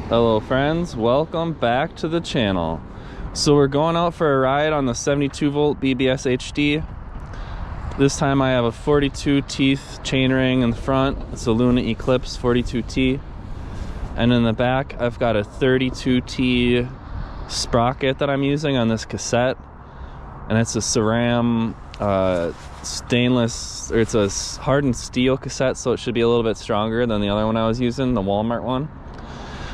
Hello friends, welcome back to the channel. So we're going out for a ride on the 72 volt BBSHD. This time I have a 42 teeth chainring in the front. It's a Luna Eclipse 42T. And in the back I've got a 32T sprocket that I'm using on this cassette. And it's a Ceram stainless, or it's a hardened steel cassette, so it should be a little bit stronger than the other one I was using, the Walmart one.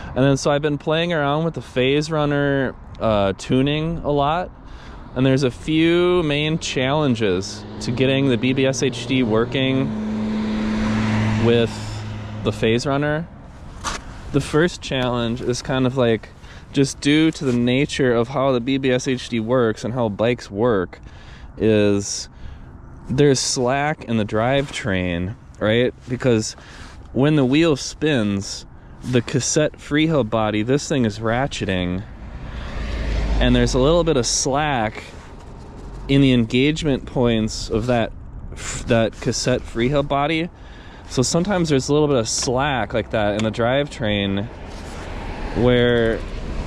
And then so I've been playing around with the Phaserunner tuning a lot, and there's a few main challenges to getting the BBSHD working with the Phaserunner. The first challenge is kind of like, just due to the nature of how the BBSHD works and how bikes work, is there's slack in the drivetrain, right? Because when the wheel spins, the cassette freehub body, this thing is ratcheting, and there's a little bit of slack in the engagement points of that cassette freehub body. So sometimes there's a little bit of slack like that in the drivetrain, where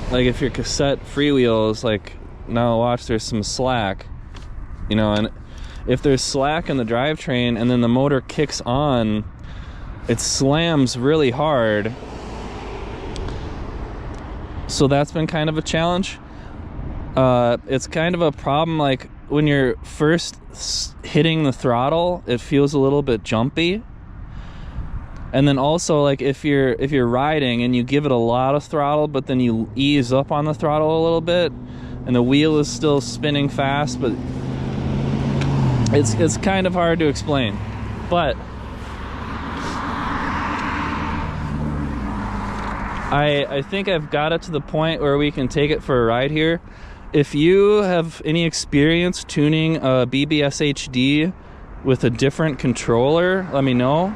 like if your cassette freewheel is like, now watch, there's some slack, you know, and if there's slack in the drivetrain and then the motor kicks on, it slams really hard. So that's been kind of a challenge. It's kind of a problem, like when you're first hitting the throttle, it feels a little bit jumpy. And then also, like if you're riding and you give it a lot of throttle, but then you ease up on the throttle a little bit, and the wheel is still spinning fast, but it's kind of hard to explain. But I think I've got it to the point where we can take it for a ride here. If you have any experience tuning a BBSHD with a different controller, let me know,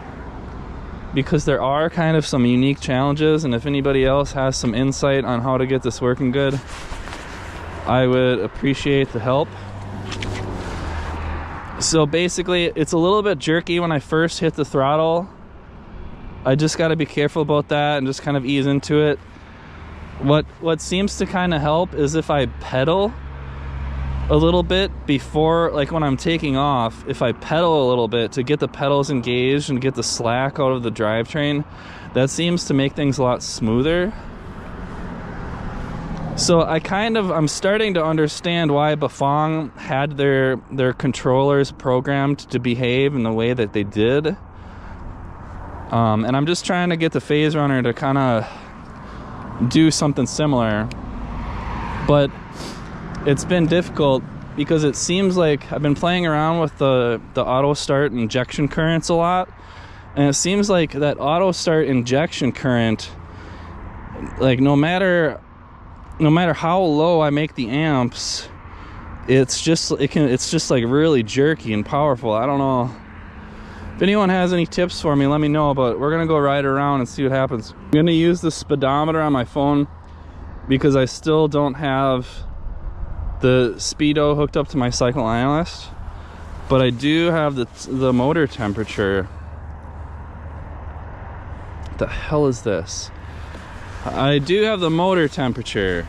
because there are kind of some unique challenges, and if anybody else has some insight on how to get this working good, I would appreciate the help. So basically, it's a little bit jerky when I first hit the throttle. I just got to be careful about that and just kind of ease into it. What seems to kind of help is if I pedal a little bit before, like when I'm taking off, if I pedal a little bit to get the pedals engaged and get the slack out of the drivetrain, that seems to make things a lot smoother. So I'm starting to understand why Bafang had their controllers programmed to behave in the way that they did. And I'm just trying to get the Phaserunner to kind of do something similar. But it's been difficult because it seems like I've been playing around with the AUTOSTART injection currents a lot. And it seems like that AUTOSTART injection current, like no matter how low I make the amps, it's just like really jerky and powerful. I don't know. If anyone has any tips for me, let me know, but we're gonna go ride around and see what happens. I'm gonna use the speedometer on my phone because I still don't have the speedo hooked up to my cycle analyst, but I do have the motor temperature. What the hell is this? I do have the motor temperature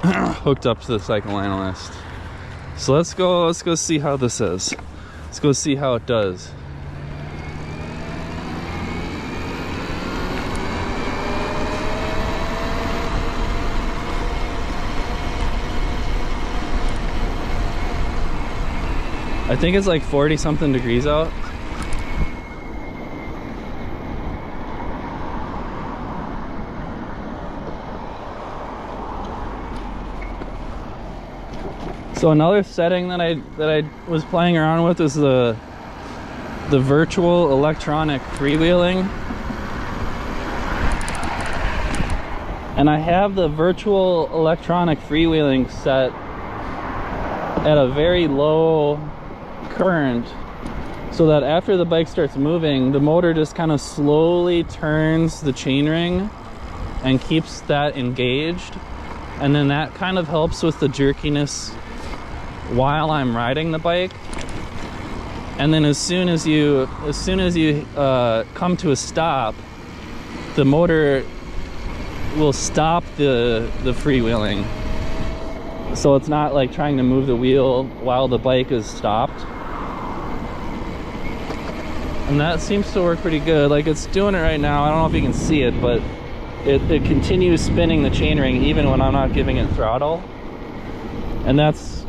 hooked up to the cycle analyst. So let's go see how this is. Let's go see how it does. I think it's like 40 something degrees out. So another setting that I was playing around with is the virtual electronic freewheeling. And I have the virtual electronic freewheeling set at a very low current, so that after the bike starts moving, the motor just kind of slowly turns the chainring and keeps that engaged, and then that kind of helps with the jerkiness while I'm riding the bike. And then as soon as you come to a stop, the motor will stop the freewheeling. So it's not like trying to move the wheel while the bike is stopped. And that seems to work pretty good. Like it's doing it right now. I don't know if you can see it, but it continues spinning the chainring even when I'm not giving it throttle. And that's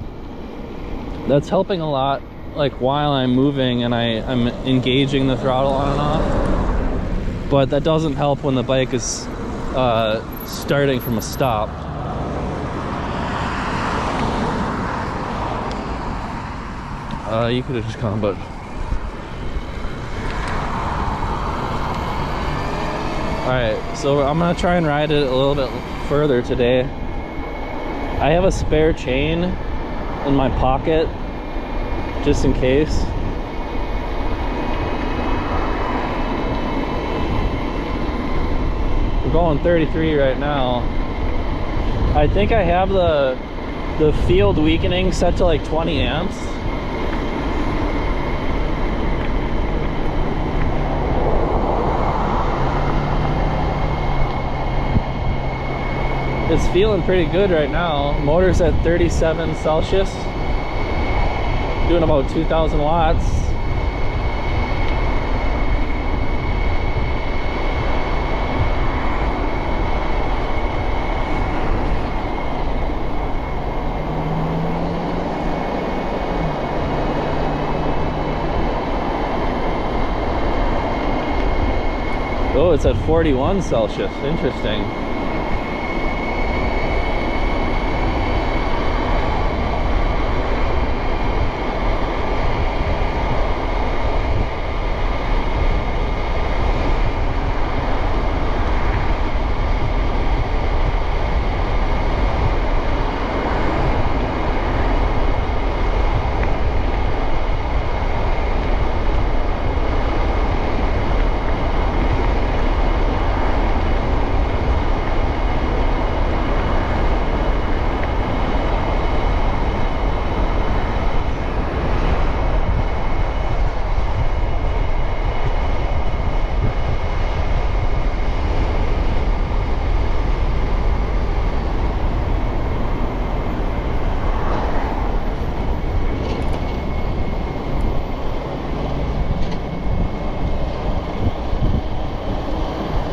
helping a lot, like while I'm moving and I'm engaging the throttle on and off. But that doesn't help when the bike is starting from a stop. You could have just come, but alright, so I'm gonna try and ride it a little bit further today. I have a spare chain in my pocket just in case. We're going 33 right now. I think I have the field weakening set to like 20 amps. It's feeling pretty good right now. Motor's at 37 Celsius, doing about 2,000 watts. Oh, it's at 41 Celsius. Interesting.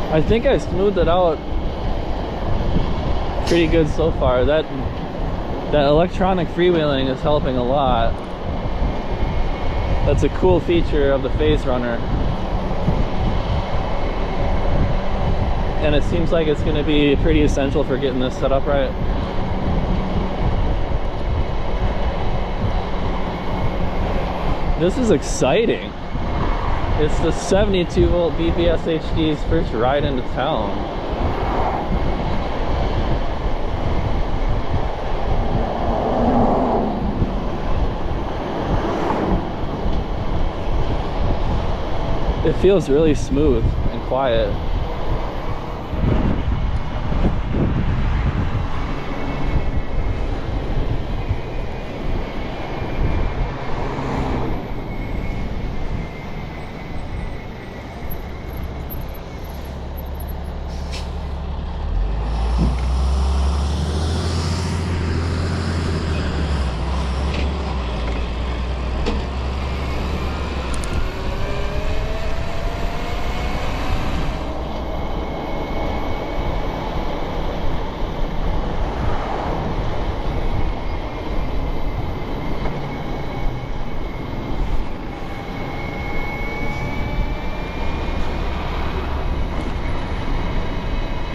I think I smoothed it out pretty good so far. That electronic freewheeling is helping a lot. That's a cool feature of the Phaserunner. And it seems like it's going to be pretty essential for getting this set up right. This is exciting. It's the 72 volt BBSHD's first ride into town. It feels really smooth and quiet.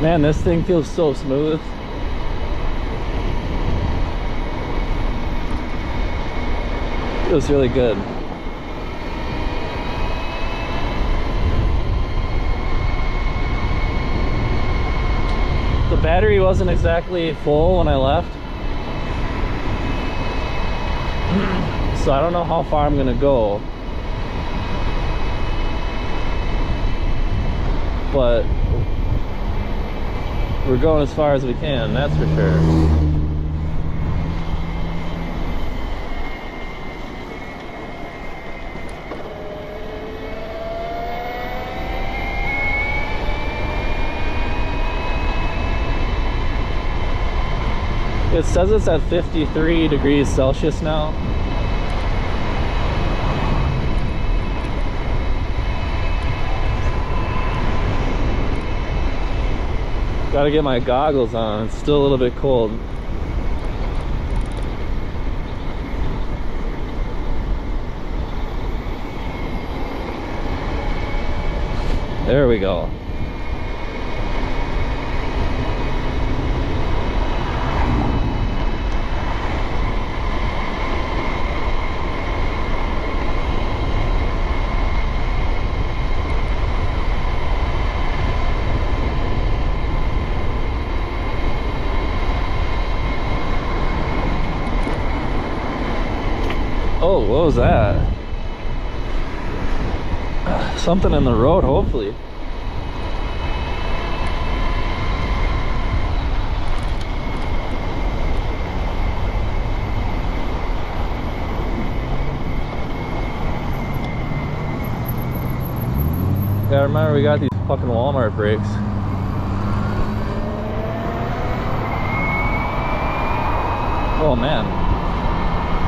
Man, this thing feels so smooth. Feels really good. The battery wasn't exactly full when I left, so I don't know how far I'm gonna go, but we're going as far as we can, that's for sure. It says it's at 53 degrees Celsius now. Gotta get my goggles on, it's still a little bit cold. There we go. Oh, what was that? Something in the road, hopefully. Yeah, remember we got these fucking Walmart brakes. Oh man,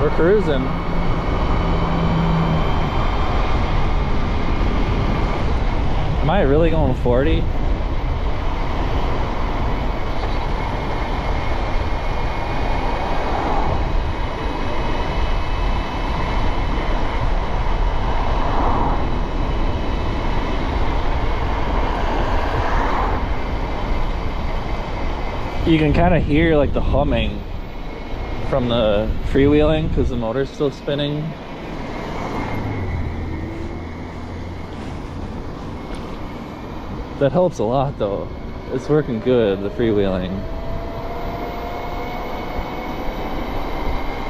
we're cruising. Am I really going 40? You can kind of hear like the humming from the freewheeling because the motor's still spinning. That helps a lot though. It's working good, the freewheeling.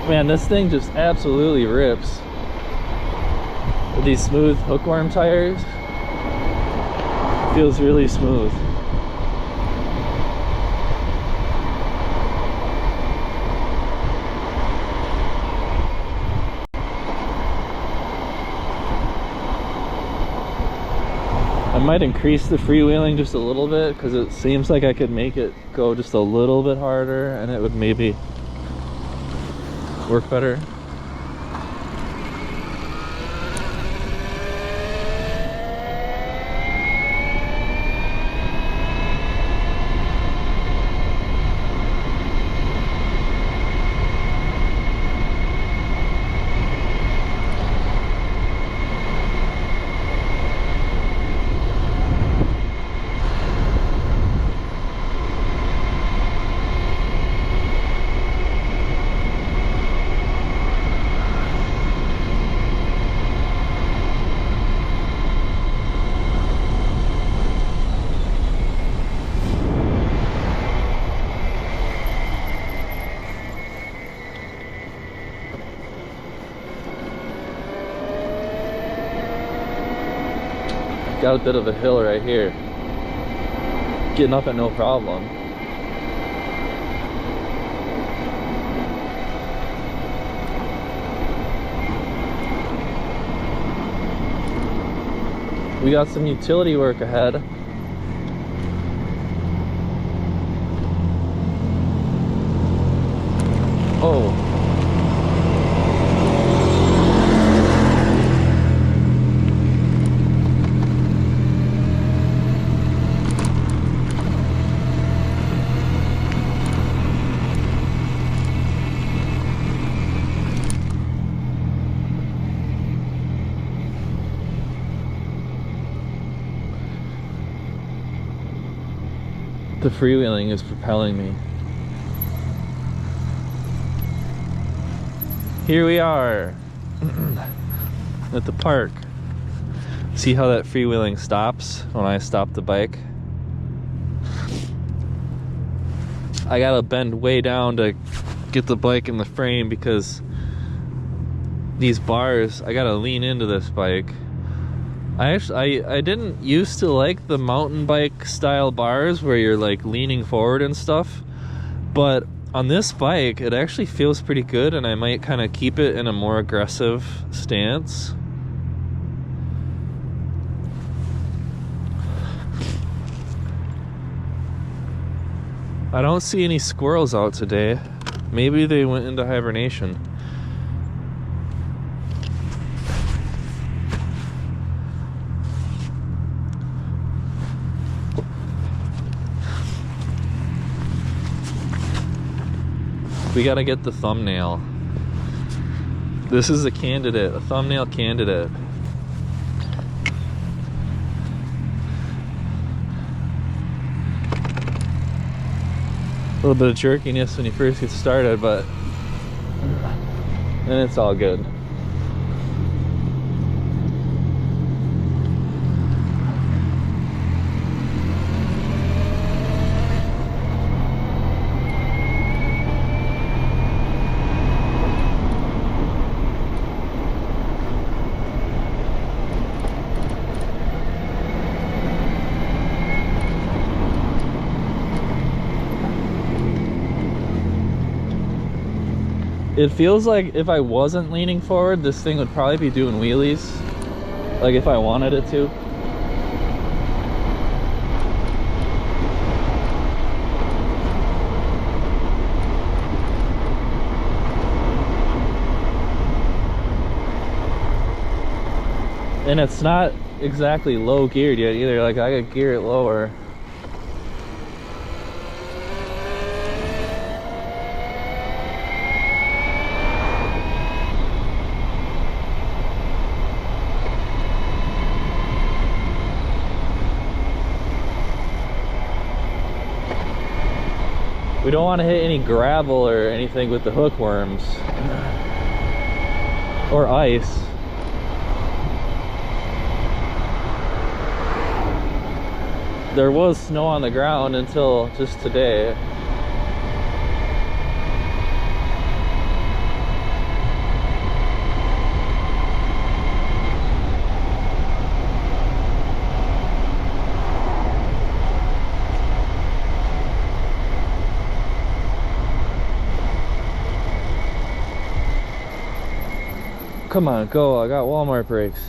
Man, this thing just absolutely rips. With these smooth hookworm tires, it feels really smooth. I might increase the freewheeling just a little bit because it seems like I could make it go just a little bit harder and it would maybe work better. Got a bit of a hill right here. Getting up it no problem. We got some utility work ahead. Oh. The freewheeling is propelling me. Here we are at the park. See how that freewheeling stops when I stop the bike? I gotta bend way down to get the bike in the frame because these bars, I gotta lean into this bike. I didn't used to like the mountain bike style bars where you're like leaning forward and stuff, but on this bike it actually feels pretty good and I might kind of keep it in a more aggressive stance. I don't see any squirrels out today. Maybe they went into hibernation. We gotta get the thumbnail. This is a candidate, a thumbnail candidate. A little bit of jerkiness when you first get started, but then it's all good. It feels like if I wasn't leaning forward, this thing would probably be doing wheelies, like if I wanted it to. And it's not exactly low geared yet either, like I could gear it lower. We don't want to hit any gravel or anything with the hookworms or ice. There was snow on the ground until just today. Come on, go. I got Walmart brakes.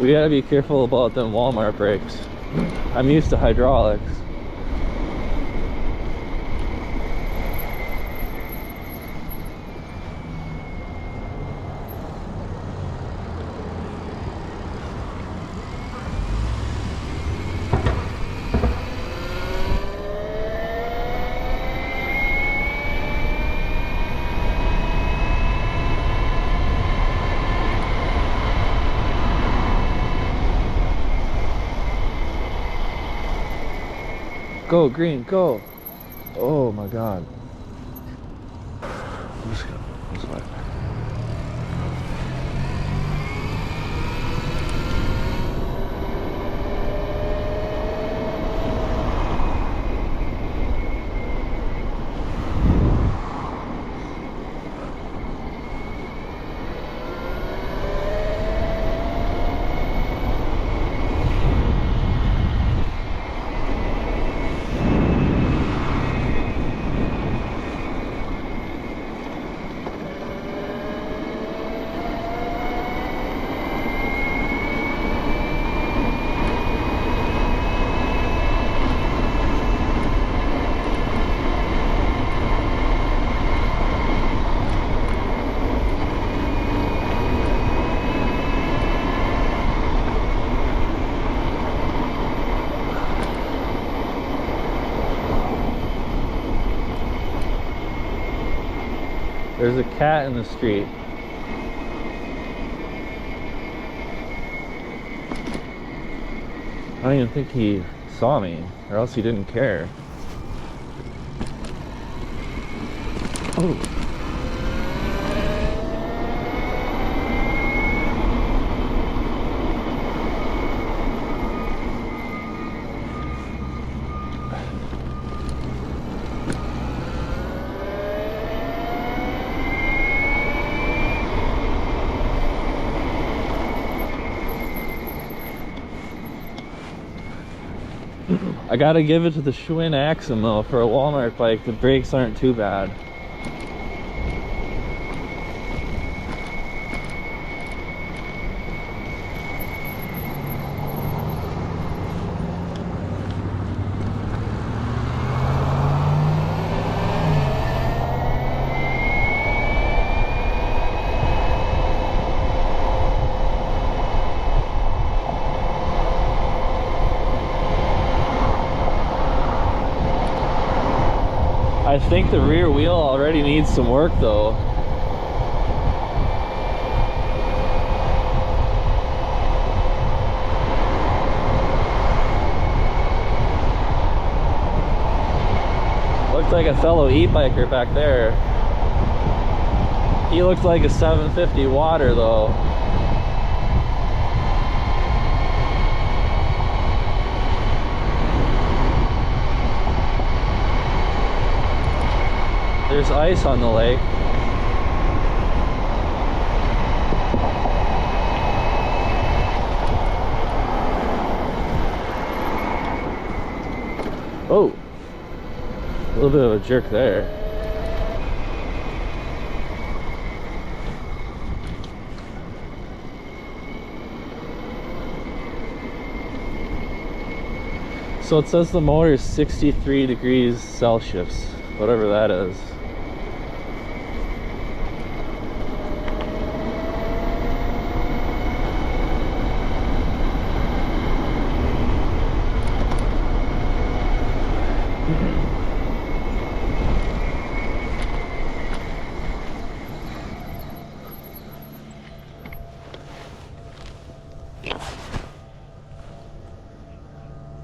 We gotta be careful about them Walmart brakes. I'm used to hydraulics. Go, green, go. Oh my God. Let's go this way. There's a cat in the street. I don't even think he saw me, or else he didn't care. Oh. I gotta give it to the Schwinn Axum though. For a Walmart bike, the brakes aren't too bad. I think the rear wheel already needs some work though. Looked like a fellow e-biker back there. He looked like a 750 water though. There's ice on the lake. Oh, a little bit of a jerk there. So it says the motor is 63 degrees Celsius, whatever that is.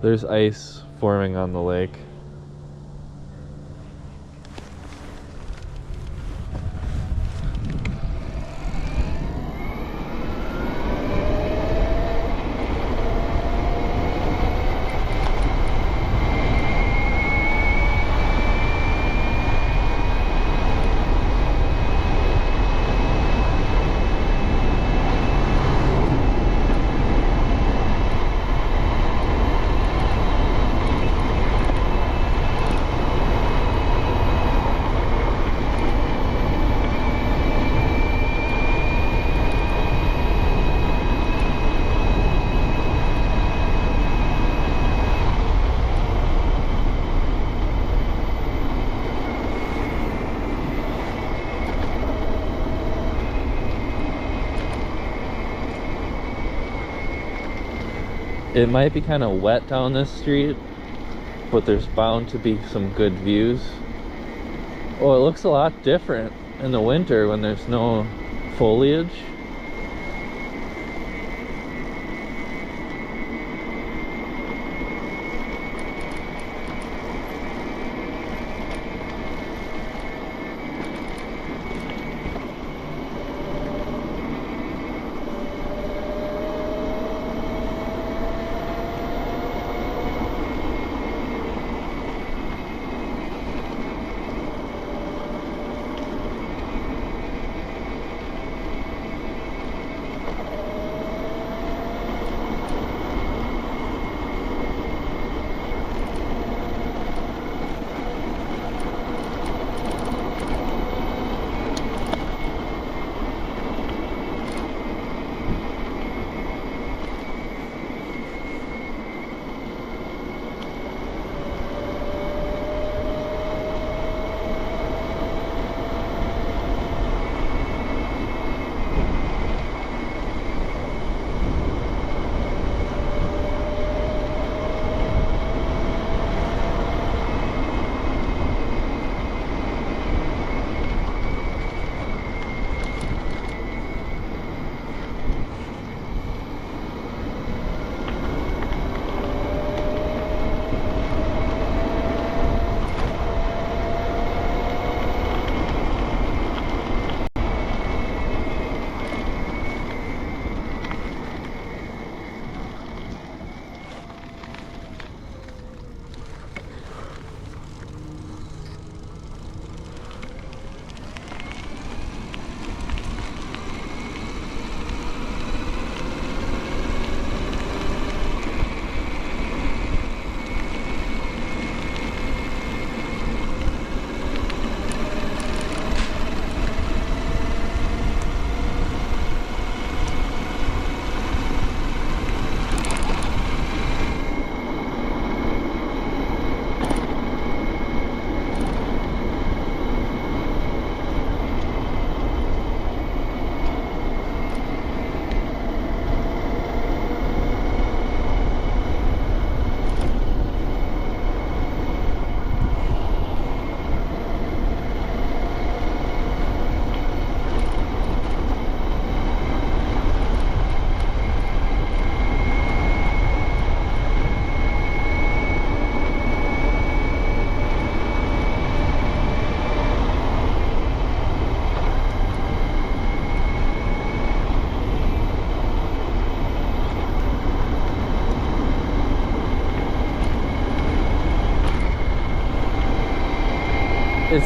There's ice forming on the lake. It might be kind of wet down this street, but there's bound to be some good views. Oh, it looks a lot different in the winter when there's no foliage.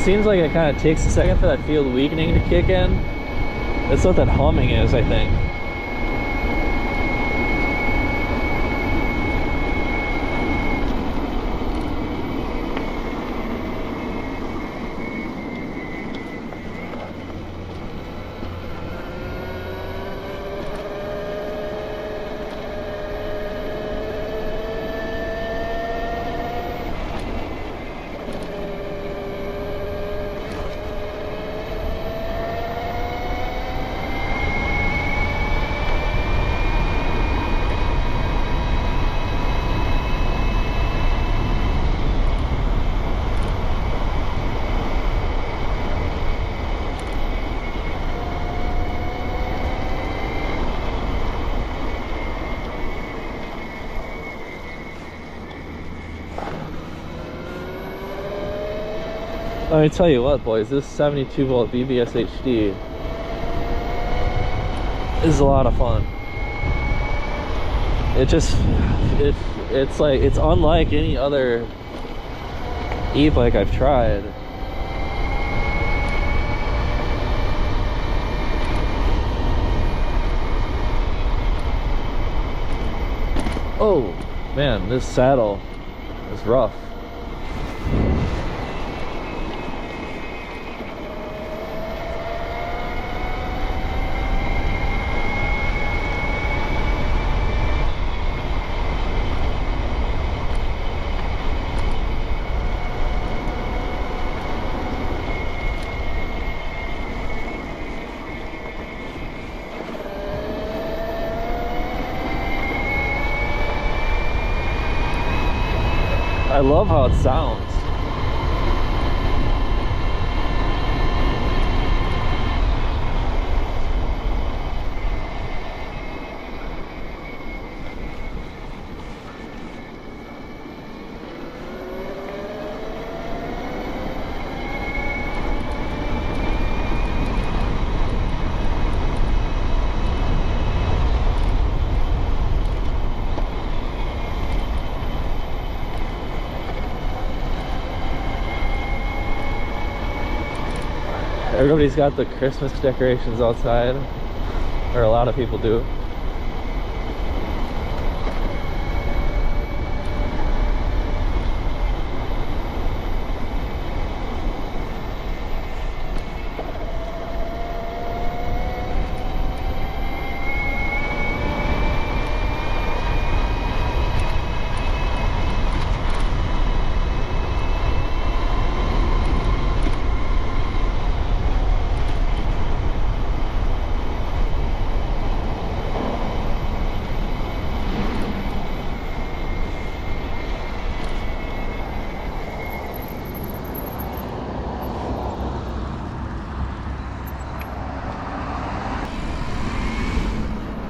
seems like it kind of takes a second for that field weakening to kick in. That's what that humming is, I think. Let me tell you what, boys, this 72 volt BBSHD is a lot of fun. It's like, it's unlike any other e-bike I've tried. Oh man, this saddle is rough. I love how it sounds. Everybody's got the Christmas decorations outside, or a lot of people do.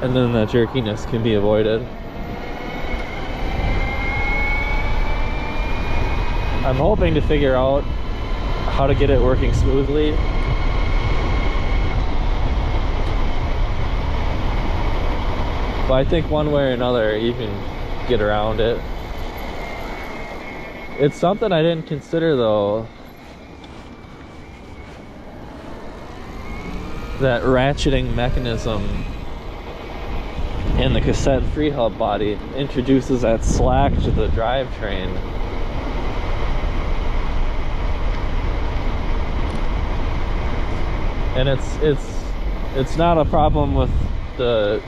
And then that jerkiness can be avoided. I'm hoping to figure out how to get it working smoothly. But I think one way or another you can get around it. It's something I didn't consider though. That ratcheting mechanism in the cassette free hub body introduces that slack to the drivetrain. And it's not a problem with the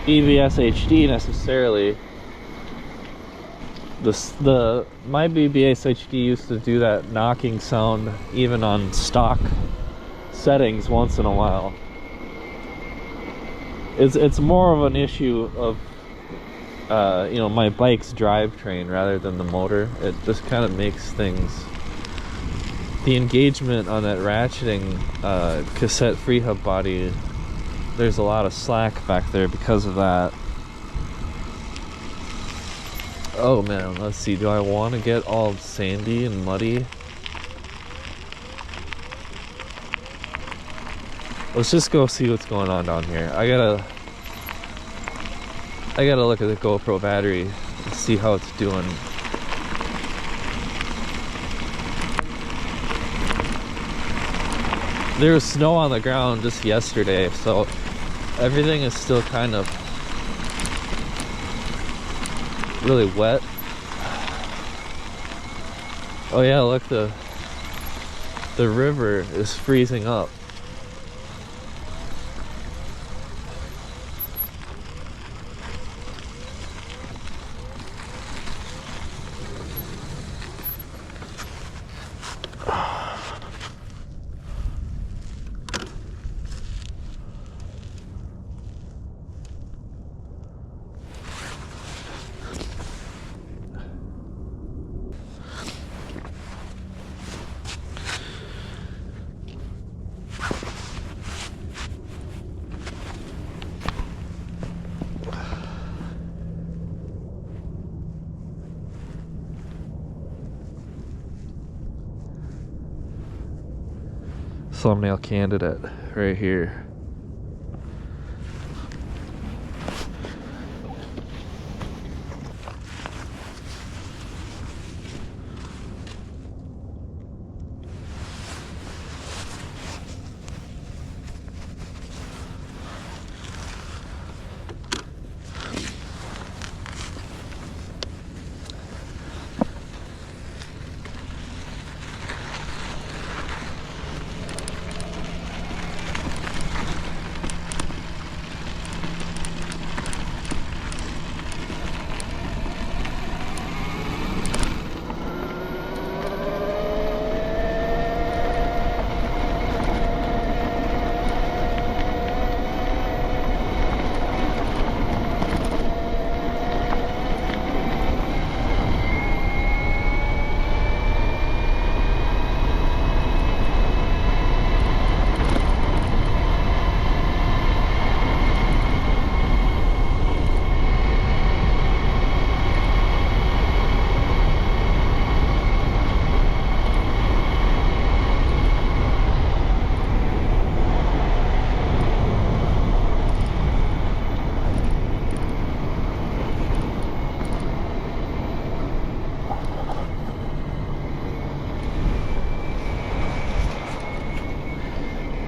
BBSHD necessarily. My BBSHD used to do that knocking sound even on stock settings once in a while. It's more of an issue of you know, my bike's drivetrain rather than the motor. It just kind of makes things, the engagement on that ratcheting cassette free hub body, there's a lot of slack back there because of that. Oh man, let's see, do I want to get all sandy and muddy? Let's just go see what's going on down here. I gotta look at the GoPro battery and see how it's doing. There was snow on the ground just yesterday, so everything is still kind of really wet. Oh yeah, look, the river is freezing up. Thumbnail candidate right here.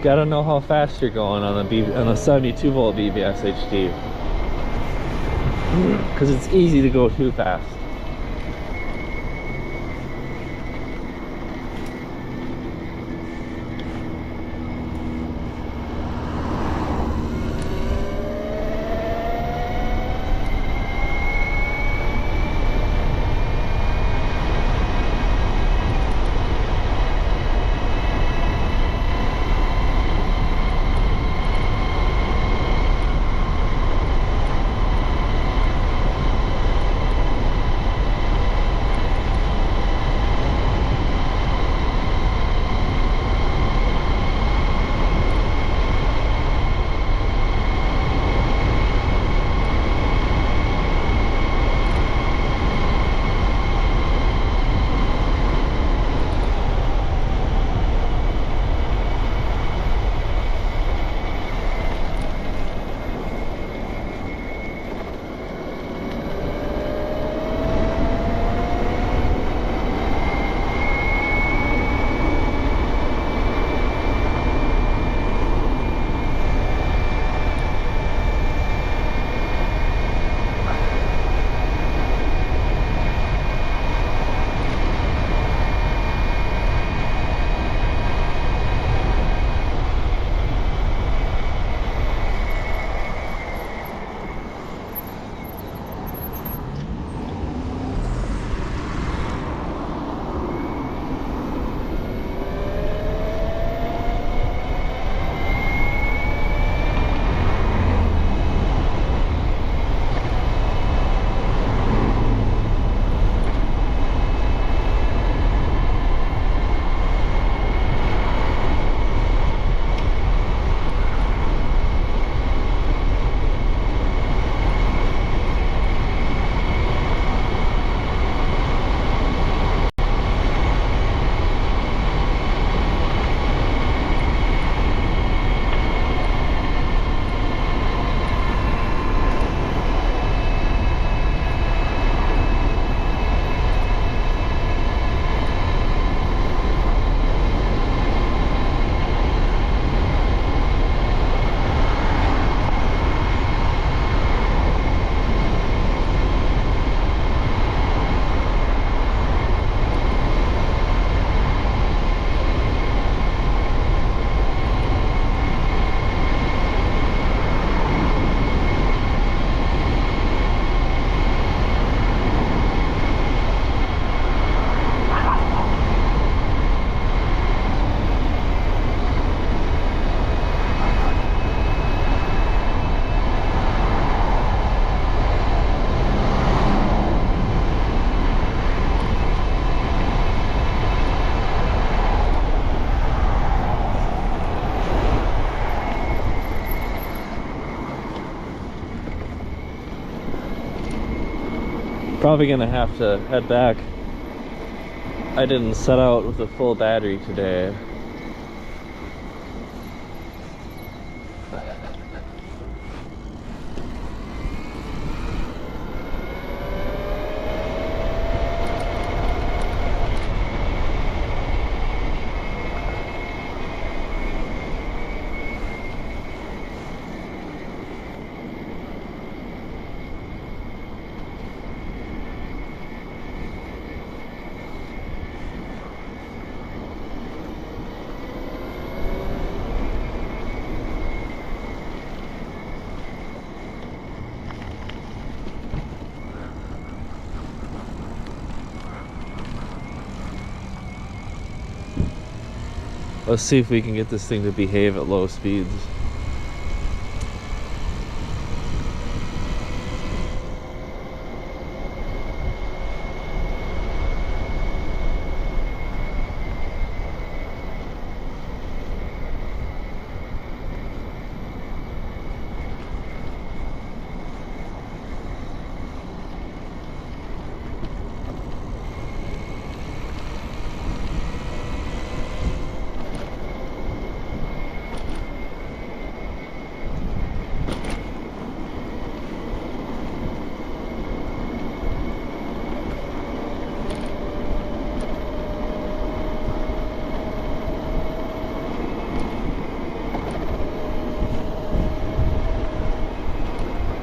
Gotta know how fast you're going on the 72 volt BBSHD, because it's easy to go too fast. Probably gonna have to head back. I didn't set out with a full battery today. Let's see if we can get this thing to behave at low speeds.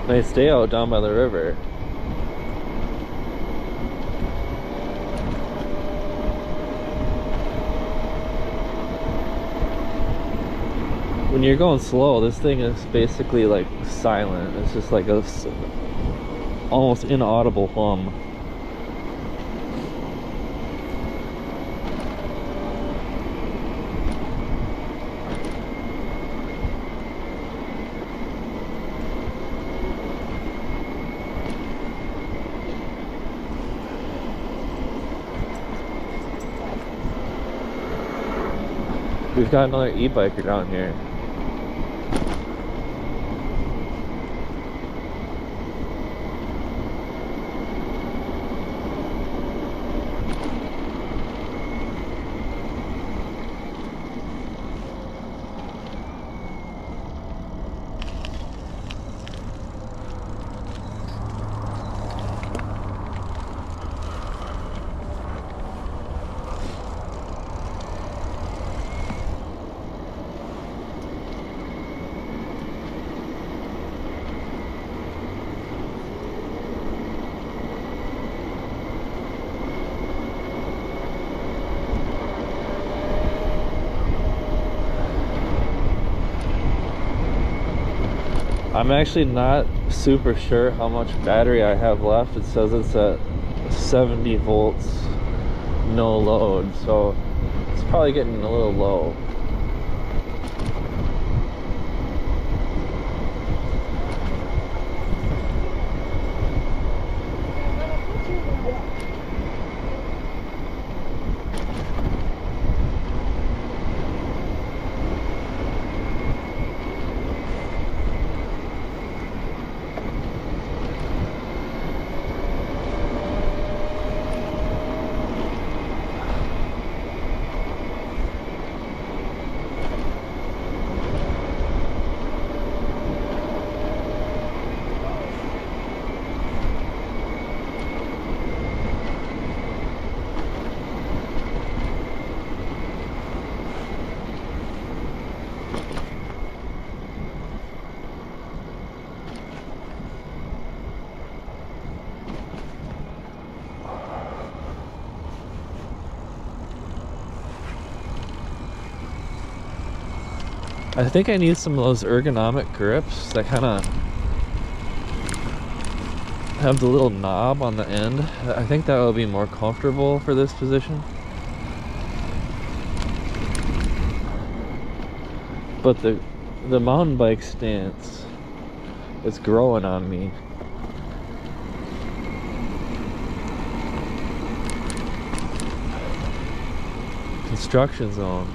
Nice day out down by the river. When you're going slow, this thing is basically like silent. It's just like a almost inaudible hum. We've got another e-biker down here. I'm actually not super sure how much battery I have left. It says it's at 70 volts, no load, so it's probably getting a little low. I think I need some of those ergonomic grips that kind of have the little knob on the end. I think that will be more comfortable for this position. But the mountain bike stance is growing on me. Construction zone.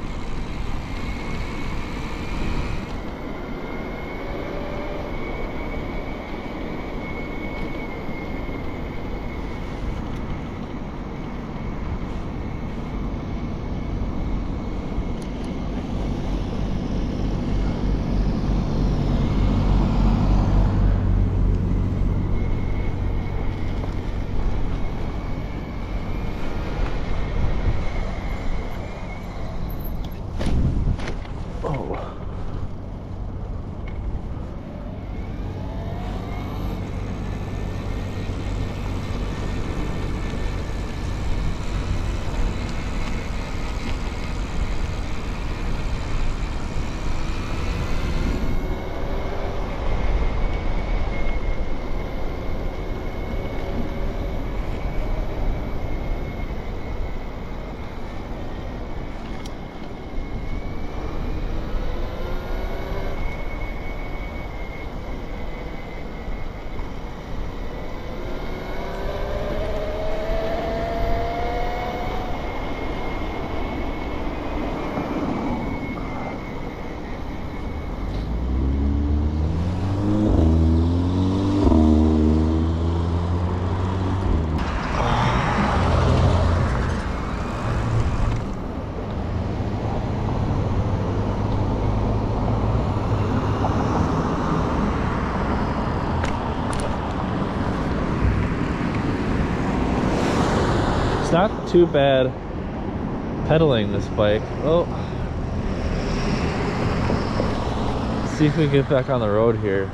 It's not too bad pedaling this bike. Oh, let's see if we can get back on the road here.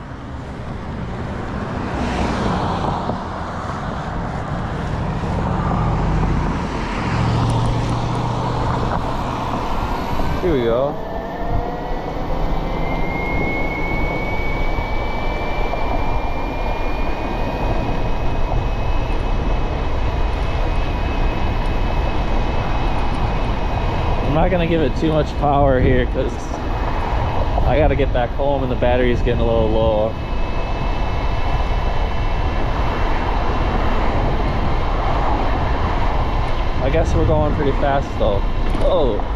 Here we go. I'm not gonna give it too much power here because I gotta get back home and the battery's getting a little low. I guess we're going pretty fast though. Oh.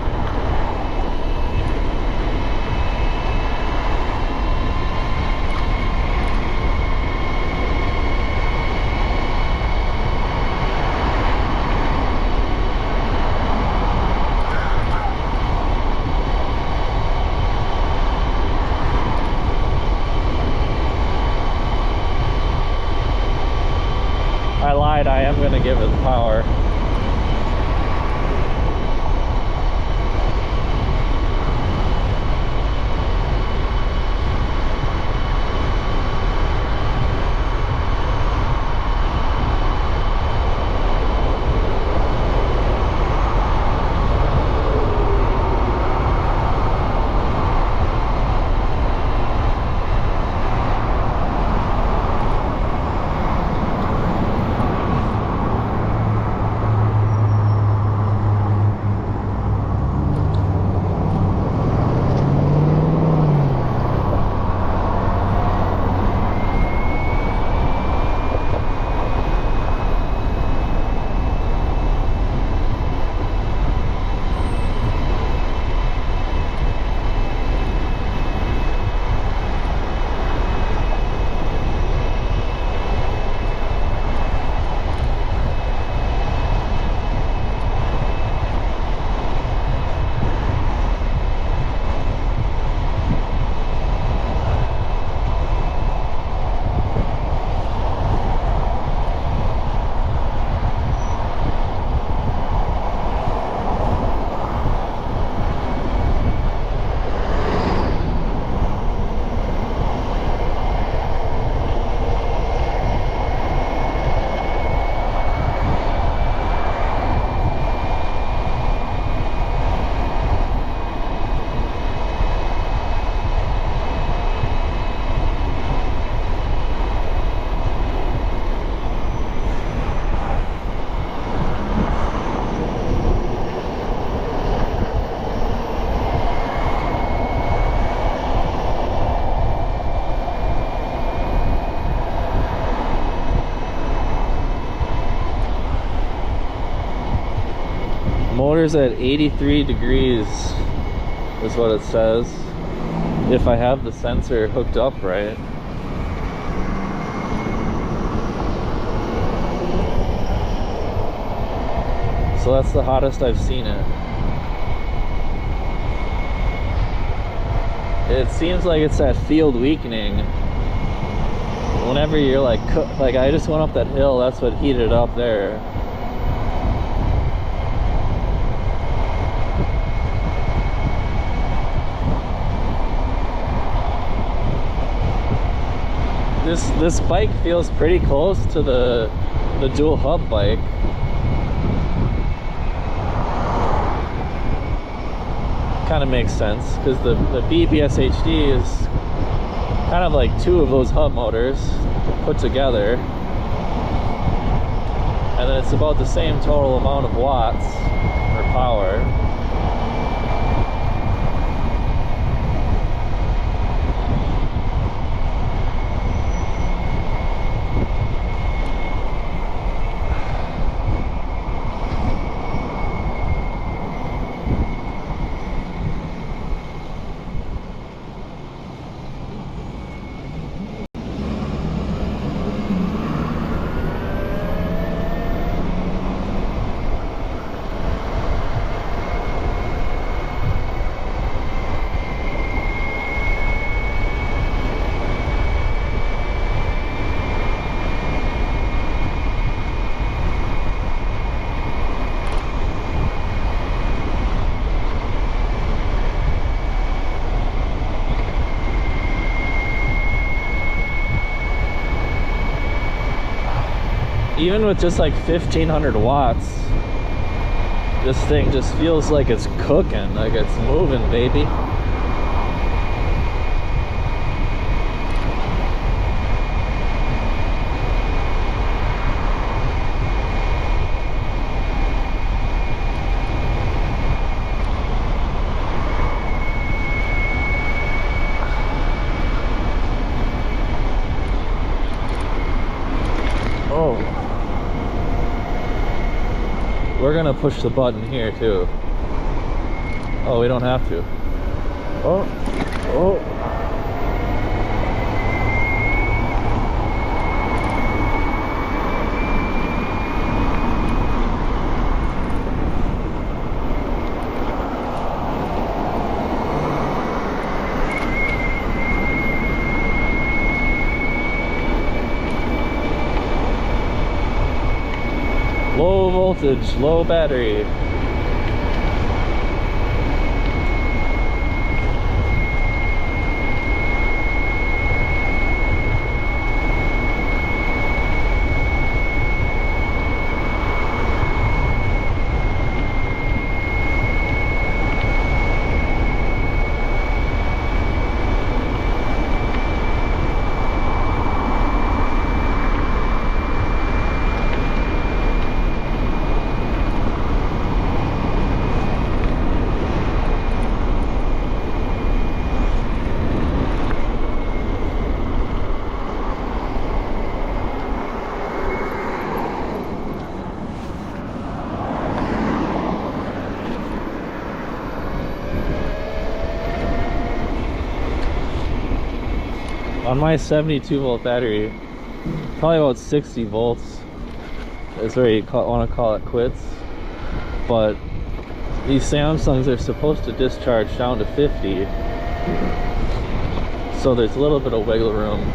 I lied, I am going to give it power. Motor's at 83 degrees is what it says, if I have the sensor hooked up right. So that's the hottest I've seen it. It seems like it's that field weakening. Whenever you're like I just went up that hill, that's what heated up there. This bike feels pretty close to the dual hub bike. Kind of makes sense because the BBSHD is kind of like two of those hub motors put together, and then it's about the same total amount of watts or power. even with just like 1500 watts, this thing just feels like it's cooking, like it's moving, baby. We're gonna push the button here too. Oh, we don't have to. Oh, oh. Low voltage, low battery. On my 72 volt battery, probably about 60 volts is where you want to call it quits. But these Samsungs are supposed to discharge down to 50, so there's a little bit of wiggle room.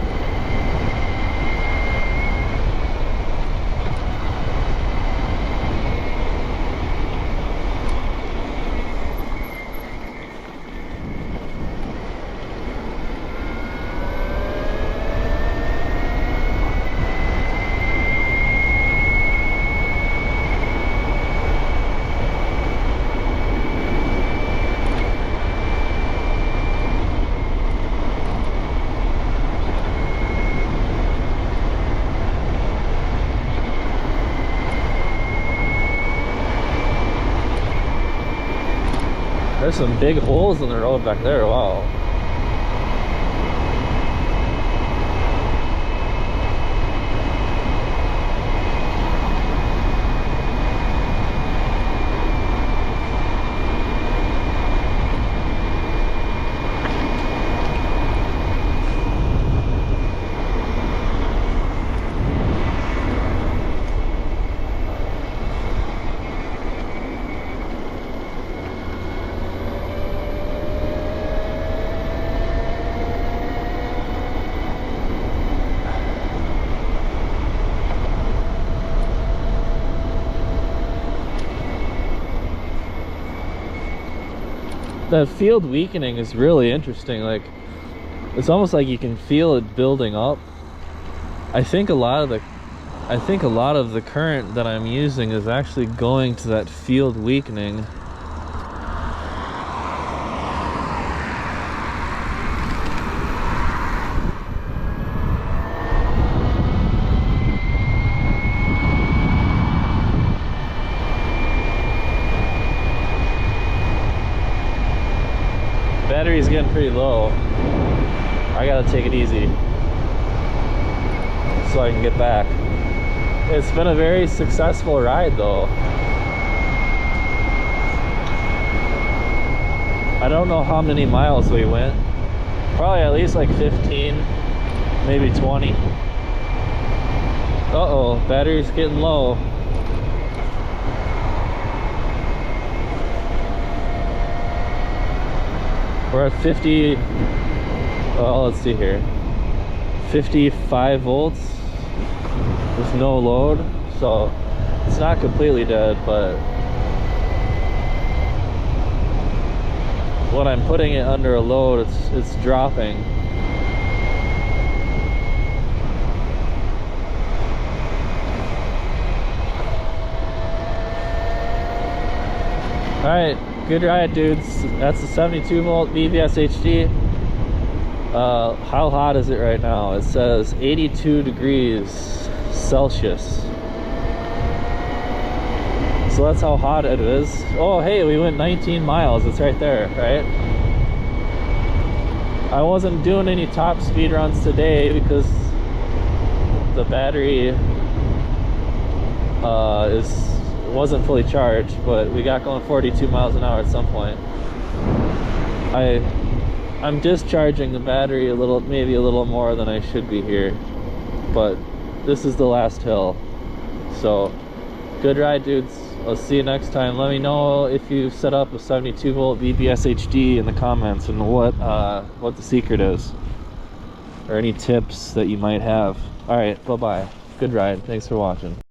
There's some big holes in the road back there, wow. That field weakening is really interesting. Like, it's almost like you can feel it building up. I think a lot of the current that I'm using is actually going to that field weakening. Battery's getting pretty low. I gotta take it easy so I can get back. It's been a very successful ride though. I don't know how many miles we went. Probably at least like 15, maybe 20. Uh-oh, battery's getting low. We're at 50, well, let's see here, 55 volts with no load, so it's not completely dead, but when I'm putting it under a load, it's dropping. Alright, good ride, dudes. That's the 72 volt BBSHD. How hot is it right now? It says 82 degrees Celsius. So that's how hot it is. Oh, hey, we went 19 miles. It's right there, right? I wasn't doing any top speed runs today because the battery wasn't fully charged, but we got going 42 miles an hour at some point. I'm discharging the battery a little, maybe a little more than I should be here, but this is the last hill. So good ride, dudes. I'll see you next time. Let me know if you set up a 72 volt BBSHD in the comments and what the secret is, or any tips that you might have. All right, bye bye. Good ride. Thanks for watching.